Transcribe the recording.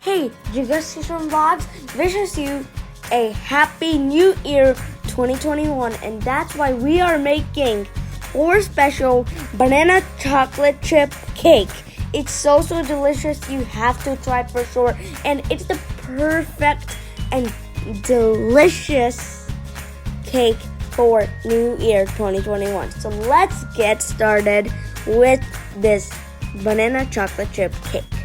Hey, Eggless Vlogs wishes you a happy new year 2021, and that's why we are making our special banana chocolate chip cake. It's so delicious, you have to try for sure, and it's the perfect and delicious cake for New Year 2021. So let's get started with this banana chocolate chip cake.